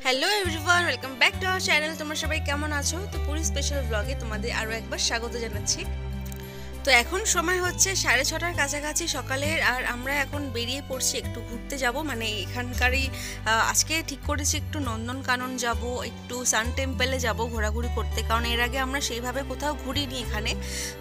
Hello everyone, welcome back to our channel. তোমরা সবাই কেমন আছো? তো পুরি স্পেশাল ব্লগে তোমাদের আরও একবার স্বাগত জানাচ্ছি। তো এখন সময় হচ্ছে 6:30টার কাছাকাছি সকালের, আর আমরা এখন বেরিয়ে পড়ছি একটু ঘুরতে যাব। মানে এখানকারই আজকে ঠিক করেছি একটু নন্দনকানন যাব, একটু সান টেম্পলে যাব ঘোরাঘুরি করতে, কারণ এর আগে আমরা সেইভাবে কোথাও ঘুরিনি এখানে।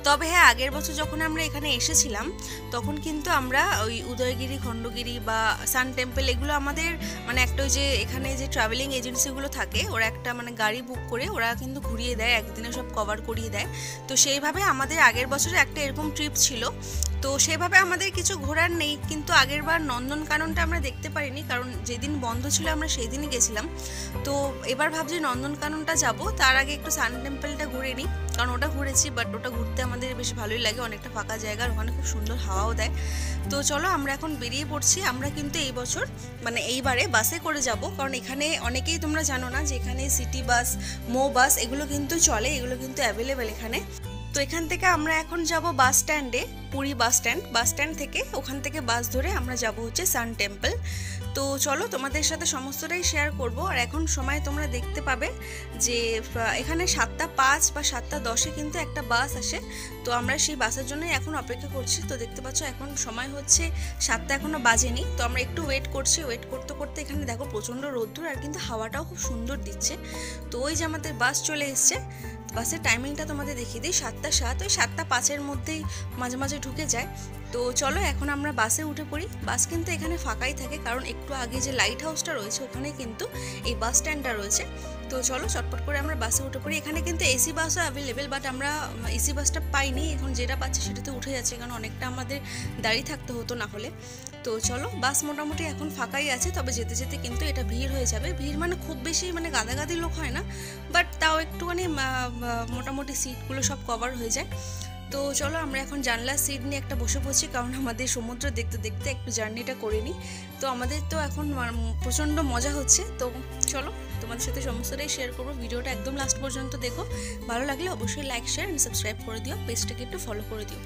তবে হ্যাঁ, আগের বছর যখন আমরা এখানে এসেছিলাম তখন কিন্তু আমরা ওই উদয়গিরি, খণ্ডগিরি বা সান টেম্পল এগুলো আমাদের মানে একটা ওই যে এখানে যে ট্রাভেলিং এজেন্সিগুলো থাকে ওরা একটা মানে গাড়ি বুক করে ওরা কিন্তু ঘুরিয়ে দেয়, একদিনে সব কভার করিয়ে দেয়। তো সেইভাবে আমাদের আগের বছরে একটা এরকম ট্রিপ ছিল। তো সেভাবে আমাদের কিছু ঘোরার নেই, কিন্তু আগের বার নন্দনকাননটা আমরা দেখতে পারিনি, কারণ যেদিন বন্ধ ছিল আমরা সেই দিনই গেছিলাম। তো এবার ভাবছি নন্দনকাননটা যাব, তার আগে একটু সান টেম্পলটা ঘুরে নিই, কারণ ওটা ঘুরেছি বাট ওটা ঘুরতে আমাদের বেশ ভালোই লাগে, অনেকটা ফাঁকা জায়গা, আর ওখানে খুব সুন্দর হাওয়াও দেয়। তো চলো আমরা এখন বেরিয়ে পড়ছি। আমরা কিন্তু এই বছর মানে এইবারে বাসে করে যাব, কারণ এখানে অনেকেই তোমরা জানো না যে এখানে সিটি বাস, মো বাস এগুলো কিন্তু চলে, এগুলো কিন্তু অ্যাভেলেবেল এখানে। তো এখান থেকে আমরা এখন যাব বাস স্ট্যান্ডে, পুরী বাস স্ট্যান্ড থেকে ওখান থেকে বাস ধরে আমরা যাব হচ্ছে সান টেম্পল। তো চলো তোমাদের সাথে সমস্তটাই শেয়ার করব। আর এখন সময় তোমরা দেখতে পাবে যে এখানে 7:05 বা 7:10 কিন্তু একটা বাস আসে। তো আমরা সেই বাসের জন্যই এখন অপেক্ষা করছি। তো দেখতে পাচ্ছ এখন সময় হচ্ছে 7টা এখনো বাজেনি, তো আমরা একটু ওয়েট করছি। ওয়েট করতে করতে এখানে দেখো প্রচণ্ড রোদ্দুর, আর কিন্তু হাওয়াটাও খুব সুন্দর দিচ্ছে। তো ওই যে আমাদের বাস চলে এসছে। বাসের টাইমিংটা তোমাদের দেখিয়ে দিই, 7:07, ওই 7:05-এর মধ্যেই মাঝে মাঝে ঢুকে যায়। তো চলো এখন আমরা বাসে উঠে পড়ি। বাস কিন্তু এখানে ফাঁকাই থাকে, কারণ একটু আগে যে লাইট হাউসটা রয়েছে ওখানে কিন্তু এই বাস স্ট্যান্ডটা রয়েছে। তো চলো চটপট করে আমরা বাসে উঠে পড়ি। এখানে কিন্তু এসি বাসও অ্যাভেলেবেল, বাট আমরা এসি বাসটা পাইনি, এখন যেটা পাচ্ছি সেটাতে উঠে যাচ্ছে, কারণ অনেকটা আমাদের দাঁড়িয়ে থাকতে হতো না হলে। তো চলো, বাস মোটামুটি এখন ফাঁকাই আছে, তবে যেতে যেতে কিন্তু এটা ভিড় হয়ে যাবে। ভিড় মানে খুব বেশি মানে গাদাগাদি লোক হয় না, বাট তাও একটুখানি মোটামুটি সিটগুলো সব কভার হয়ে যায়। তো চলো আমরা এখন জানলার সিট নিয়ে একটা বসে পড়ছি, কারণ আমাদের সমুদ্র দেখতে দেখতে একটু জার্নিটা করে নিই। তো আমাদের তো এখন প্রচণ্ড মজা হচ্ছে। তো চলো তোমাদের সাথে সমস্তটাই শেয়ার করবো, ভিডিওটা একদম লাস্ট পর্যন্ত দেখো। ভালো লাগলে অবশ্যই লাইক, শেয়ার অ্যান্ড সাবস্ক্রাইব করে দিও, পেজটাকে একটু ফলো করে দিও।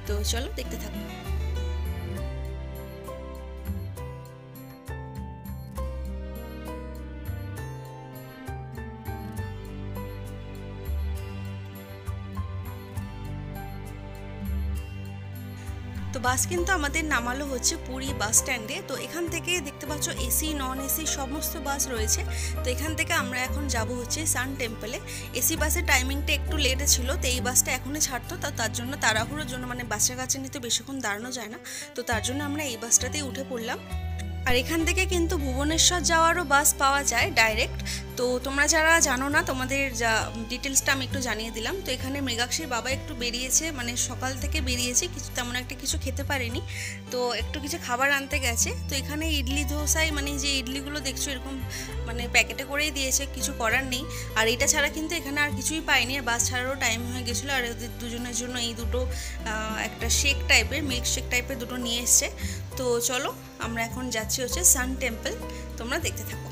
তো চলো দেখতে থাকো। তো বাস কিন্তু আমাদের নামালো হচ্ছে পুরী বাস স্ট্যান্ডে। তো এখান থেকে দেখতে পাচ্ছ এসি, নন এসি সমস্ত বাস রয়েছে। তো এখান থেকে আমরা এখন যাব হচ্ছে সান টেম্পলে। এসি বাসের টাইমিংটা একটু লেটে ছিল, তো এই বাসটা এখনই ছাড়তো, তার জন্য তাড়াহুড়োর জন্য মানে বাসের কাছে নিতে বেশিক্ষণ দাঁড়ানো যায় না, তো তার জন্য আমরা এই বাসটাতেই উঠে পড়লাম। আর এখান থেকে কিন্তু ভুবনেশ্বর যাওয়ারও বাস পাওয়া যায় ডাইরেক্ট। তো তোমরা যারা জানো না, তোমাদের যা ডিটেলসটা আমি একটু জানিয়ে দিলাম। তো এখানে মৃগাক্ষীর বাবা একটু বেরিয়েছে, মানে সকাল থেকে বেরিয়েছে, কিছু তেমন একটা কিছু খেতে পারেনি, তো একটু কিছু খাবার আনতে গেছে। তো এখানে ইডলি ধোসাই মানে যে ইডলিগুলো দেখছো এরকম মানে প্যাকেটে করেই দিয়েছে, কিছু করার নেই। আর এটা ছাড়া কিন্তু এখানে আর কিছুই পাইনি, আর বাস ছাড়ারও টাইম হয়ে গেছিলো। আর ওদের দুজনের জন্য এই দুটো একটা শেক টাইপের, মিল্ক শেক টাইপের দুটো নিয়ে এসছে। তো চলো আমরা এখন যাচ্ছি হচ্ছে সান টেম্পল, তোমরা দেখতে থাকো।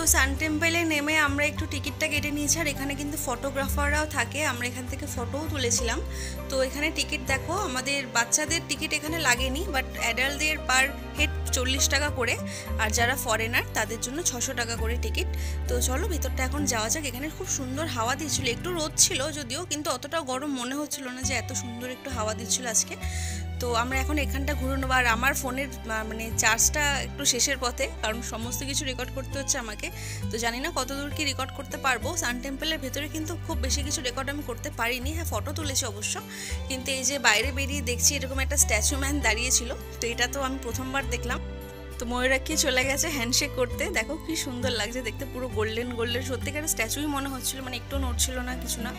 তো সান টেম্পলে নেমে আমরা একটু টিকিটটা কেটে নিয়েছি, আর এখানে কিন্তু ফটোগ্রাফাররাও থাকে, আমরা এখান থেকে ফটোও তুলেছিলাম। তো এখানে টিকিট দেখো, আমাদের বাচ্চাদের টিকিট এখানে লাগেনি, বাট অ্যাডাল্টদের পার হেড 40 টাকা করে, আর যারা ফরেনার তাদের জন্য 600 টাকা করে টিকিট। তো চলো ভিতরটা এখন যাওয়া যাক। এখানে খুব সুন্দর হাওয়া দিচ্ছিল, একটু রোদ ছিল যদিও, কিন্তু অতটাও গরম মনে হচ্ছিল না, যে এত সুন্দর একটু হাওয়া দিচ্ছিল আজকে। তো আমরা এখন এখানটা ঘুরে নেবো, আর আমার ফোনের মানে চার্জটা একটু শেষের পথে, কারণ সমস্ত কিছু রেকর্ড করতে হচ্ছে আমাকে। তো জানি না কত দূর কি রেকর্ড করতে পারবো। সান টেম্পলের ভেতরে কিন্তু খুব বেশি কিছু রেকর্ড আমি করতে পারিনি, হ্যাঁ ফটো তুলেছি অবশ্য, কিন্তু এই যে বাইরে বেরিয়ে দেখছি এরকম একটা স্ট্যাচু ম্যান দাঁড়িয়েছিল, তো এটা তো আমি প্রথমবার দেখলাম। তো ময়ূরাক্ষী চলে গেছে হ্যান্ডশেক করতে, দেখো কি সুন্দর লাগছে দেখতে, পুরো গোল্ডেন গোল্ডেন, সত্যিকারের স্ট্যাচুই মনে হচ্ছিল, মানে একটু নড়ছিল না কিছু না।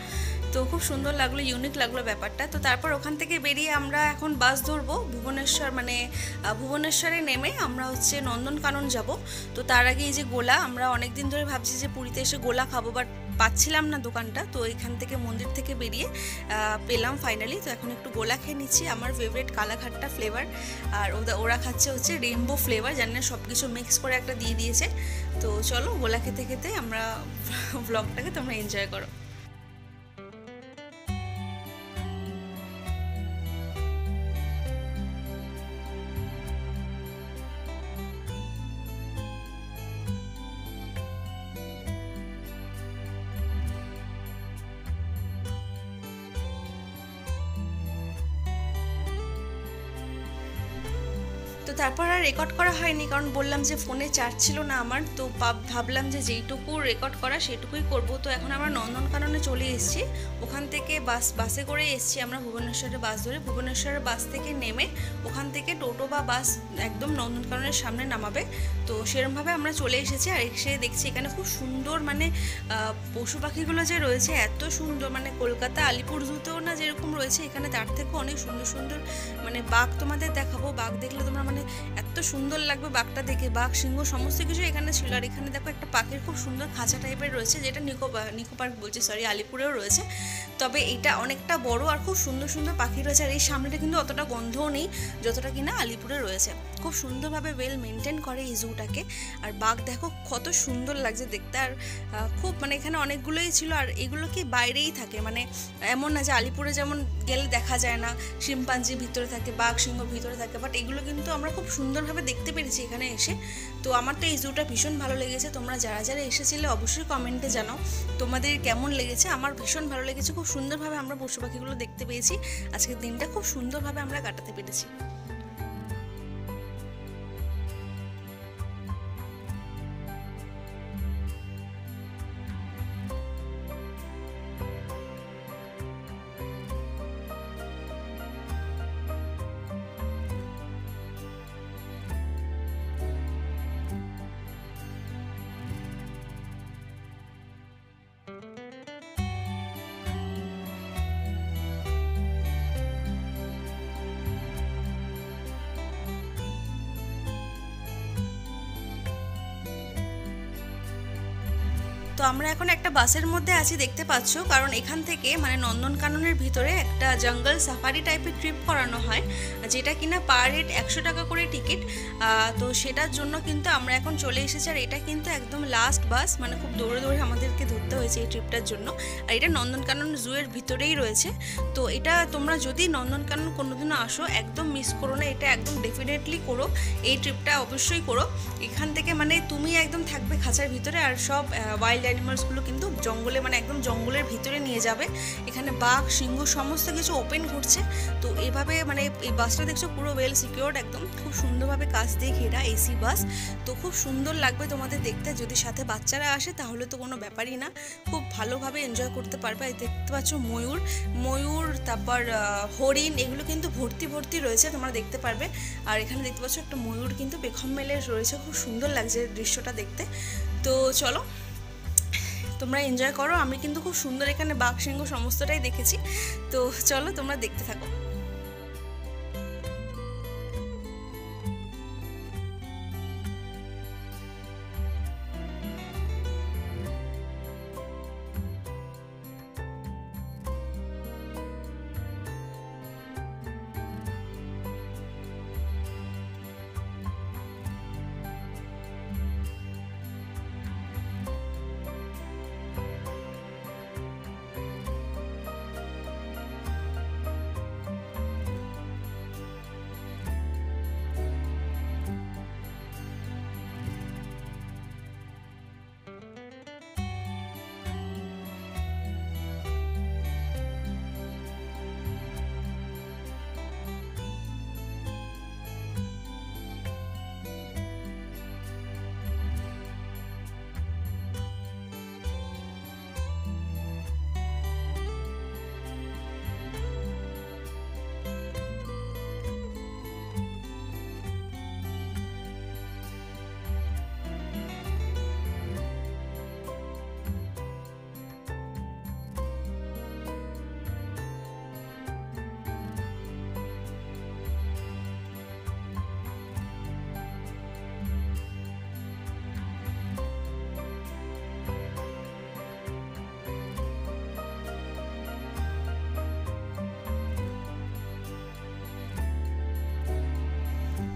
তো খুব সুন্দর লাগলো, ইউনিক লাগলো ব্যাপারটা। তো তারপর ওখান থেকে বেরিয়ে আমরা এখন বাস ধরবো ভুবনেশ্বর, মানে ভুবনেশ্বরে নেমে আমরা হচ্ছে নন্দনকানন যাব। তো তার আগে এই যে গোলা, আমরা অনেক দিন ধরে ভাবছি যে পুরীতে এসে গোলা খাবো, বাট পাচ্ছিলাম না দোকানটা, তো এখান থেকে মন্দির থেকে বেরিয়ে পেলাম ফাইনালি। তো এখন একটু গোলা খেয়ে নিচ্ছি, আমার ফেভারিট কালাঘাটটা ফ্লেভার, আর ওরা খাচ্ছে হচ্ছে রেইনবো ফ্লেভার, জানি না সব কিছু মিক্স করে একটা দিয়ে দিয়েছে। তো চলো গোলা খেতে খেতে আমরা ব্লগটাকে তোমরা এনজয় করো। তো তারপর আর রেকর্ড করা হয়নি, কারণ বললাম যে ফোনে চার্জ ছিল না আমার, তো ভাবলাম যে যেইটুকু রেকর্ড করা সেটুকুই করব। তো এখন আমরা নন্দনকাননে চলে এসেছি, ওখান থেকে বাসে করে এসেছি আমরা ভুবনেশ্বরের বাস ধরে। ভুবনেশ্বরের বাস থেকে নেমে ওখান থেকে টোটো বা বাস একদম নন্দনকাননের সামনে নামাবে। তো সেরকমভাবে আমরা চলে এসেছি, আর এসে দেখছি এখানে খুব সুন্দর মানে পশু পাখিগুলো যে রয়েছে এত সুন্দর, মানে কলকাতা আলিপুর জুতেও না যেরকম রয়েছে, এখানে তার থেকেও অনেক সুন্দর সুন্দর মানে বাঘ তোমাদের দেখাবো। বাঘ দেখলে তোমরা মানে এত সুন্দর লাগবে বাঘটা দেখে, বাঘ সিংহ সমস্ত কিছু এখানে ছিল। আর এখানে দেখো একটা পাখির খুব সুন্দর খাঁচা টাইপের রয়েছে, যেটা নিকো পার্ক বলছে, সরি আলিপুরেও রয়েছে, তবে এটা অনেকটা বড় আর খুব সুন্দর সুন্দর পাখি রয়েছে। আর এই সামনেটা কিন্তু অতটা গন্ধও নেই যতটা কিনা আলিপুরে রয়েছে, খুব সুন্দরভাবে ওয়েল মেনটেন করে এই জুটাকে। আর বাঘ দেখো কত সুন্দর লাগছে দেখতে, আর খুব মানে এখানে অনেকগুলোই ছিল, আর এগুলো কি বাইরেই থাকে, মানে এমন না যে আলিপুরে যেমন গেলে দেখা যায় না, শিম্পাঞ্জি ভিতরে থাকে, বাঘ সিংহ ভিতরে থাকে, বাট এগুলো কিন্তু আমরা খুব সুন্দরভাবে দেখতে পেরেছি এখানে এসে। তো আমার তো এই জুটা ভীষণ ভালো লেগেছে, তোমরা যারা যারা এসেছিলে অবশ্যই কমেন্টে জানাও তোমাদের কেমন লেগেছে। আমার ভীষণ ভালো লেগেছে, খুব সুন্দরভাবে আমরা পশু পাখিগুলো দেখতে পেয়েছি, আজকের দিনটা খুব সুন্দরভাবে আমরা কাটাতে পেরেছি। তো আমরা এখন একটা বাসের মধ্যে আছি দেখতে পাচ্ছ, কারণ এখান থেকে মানে নন্দনকাননের ভিতরে একটা জঙ্গল সাফারি টাইপের ট্রিপ করানো হয়, যেটা কিনা পার হেড 100 টাকা করে টিকিট। তো সেটার জন্য কিন্তু আমরা এখন চলে এসেছি, আর এটা কিন্তু একদম লাস্ট বাস, মানে খুব দৌড়ে দৌড়ে আমাদেরকে ধরতে হয়েছে এই ট্রিপটার জন্য। আর এটা নন্দনকানন জুয়ের ভিতরেই রয়েছে। তো এটা তোমরা যদি নন্দনকানন কোনোদিনও আসো একদম মিস করো না, এটা একদম ডেফিনেটলি করো, এই ট্রিপটা অবশ্যই করো। এখান থেকে মানে তুমি একদম থাকবে খাঁচার ভিতরে, আর সব ওয়াইল্ড অ্যানিমালসগুলো কিন্তু জঙ্গলে মানে একদম জঙ্গলের ভিতরে নিয়ে যাবে। এখানে বাঘ সিংহ সমস্ত কিছু ওপেন ঘুরছে। তো এভাবে মানে এই বাসটা দেখছো পুরো ওয়েল সিকিউরড, একদম খুব সুন্দরভাবে কাচ দিয়ে ঘেরা এসি বাস। তো খুব সুন্দর লাগবে তোমাদের দেখতে, যদি সাথে বাচ্চারা আসে তাহলে তো কোনো ব্যাপারই না, খুব ভালোভাবে এনজয় করতে পারবে। দেখতে পাচ্ছ ময়ূর তারপর হরিণ, এগুলো কিন্তু ভর্তি ভর্তি রয়েছে, তোমরা দেখতে পারবে। আর এখানে দেখতে পাচ্ছ একটা ময়ূর কিন্তু পেখম মেলে রয়েছে, খুব সুন্দর লাগছে দৃশ্যটা দেখতে। তো চলো তোমরা এনজয় করো, আমি কিন্তু খুব সুন্দর এখানে বাঘ সিংহ সমস্তটাই দেখেছি। তো চলো তোমরা দেখতে থাকো।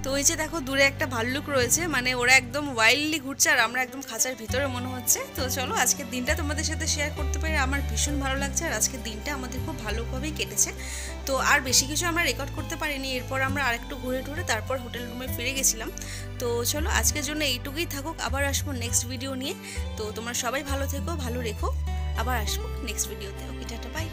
তো ওই যে দেখো দূরে একটা ভাল্লুক রয়েছে, মানে ওরা একদম ওয়াইল্ডলি ঘুরছে আর আমরা একদম খাঁচার ভিতরে মনে হচ্ছে। তো চলো আজকের দিনটা তোমাদের সাথে শেয়ার করতে পেরে আমার ভীষণ ভালো লাগছে, আর আজকের দিনটা আমাদের খুব ভালোভাবেই কেটেছে। তো আর বেশি কিছু আমরা রেকর্ড করতে পারিনি, এরপর আমরা আরেকটু ঘুরে টুরে তারপর হোটেল রুমে ফিরে গেছিলাম। তো চলো আজকের জন্য এইটুকুই থাকুক, আবার আসবো নেক্সট ভিডিও নিয়ে। তো তোমরা সবাই ভালো থেকো, ভালো রেখো, আবার আসবো নেক্সট ভিডিওতে। ওকে, টাটা, বাই।